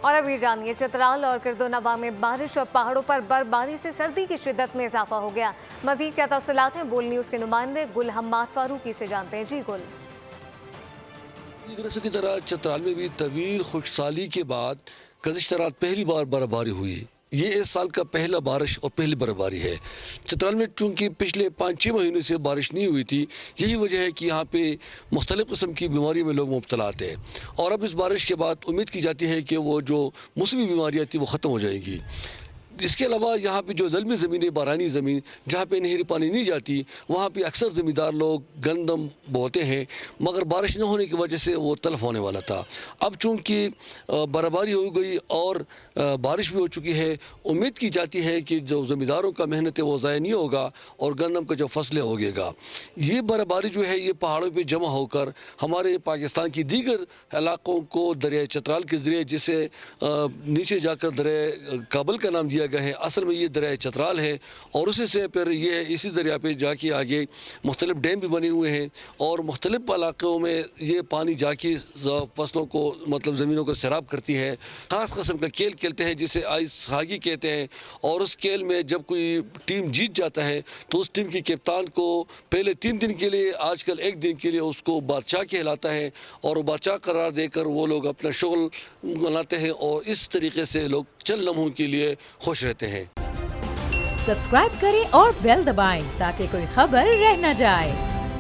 اور ابھی جانیے چترال اور گردونواں میں بارش اور پہاڑوں پر برفباری سے سردی کی شدت میں اضافہ ہو گیا. مزید کیا تفصیلات ہیں بول نیوز کے نمائندے گل حماد فاروقی سے جانتے ہیں. جی گل. کی طرح چترال میں بھی طویل خشکسالی کے بعد گزشتہ رات پہلی بار برفباری ہوئی. یہ اس سال کا پہلا بارش اور پہلی برفباری ہے. چترال میں چونکہ پچھلے 5-6 مہینوں سے بارش نہیں ہوئی تھی، یہی وجہ ہے کہ یہاں پہ مختلف قسم کی بیماریوں میں لوگ مبتلا تھے، اور اب اس بارش کے بعد امید کی جاتی ہے کہ وہ جو موسمی بیماریاں تھیں وہ ختم ہو جائیں گی. اس کے علاوہ یہاں پہ جو للمی زمینیں، بارانی زمین جہاں پہ نہری پانی نہیں جاتی، وہاں پہ اکثر زمیندار لوگ گندم بوتے ہیں، مگر بارش نہ ہونے کی وجہ سے وہ تلف ہونے والا تھا. اب چونکہ برفباری ہو گئی اور بارش بھی ہو چکی ہے، امید کی جاتی ہے کہ جو زمینداروں کا محنت ہے وہ ضائع نہیں ہوگا اور گندم کا جو فصلیں ہوگے گا. یہ برفباری جو ہے یہ پہاڑوں پہ جمع ہو کر ہمارے پاکستان کی دیگر علاقوں کو دریائے چترال کے ذریعے، جسے نیچے جا کر دریائے کابل کا نام دیا گئے ہیں، اصل میں یہ دریائے چترال ہے، اور اسی سے پھر یہ اسی دریا پہ جا کے آگے مختلف ڈیم بھی بنے ہوئے ہیں، اور مختلف علاقوں میں یہ پانی جا کے فصلوں کو مطلب زمینوں کو سیراب کرتی ہے. خاص قسم کا کھیل کھیلتے ہیں جسے آئس ہاکی کہتے ہیں، اور اس کھیل میں جب کوئی ٹیم جیت جاتا ہے تو اس ٹیم کی کپتان کو پہلے 3 دن کے لیے، آج کل 1 دن کے لیے اس کو بادشاہ کہلاتا ہے، اور وہ بادشاہ قرار دے کر وہ لوگ اپنا شغل بناتے ہیں، اور اس طریقے سے لوگ چند لمحوں کے لیے خوش رہتے ہیں. سبسکرائب کریں اور بیل دبائیں تاکہ کوئی خبر رہ نہ جائے.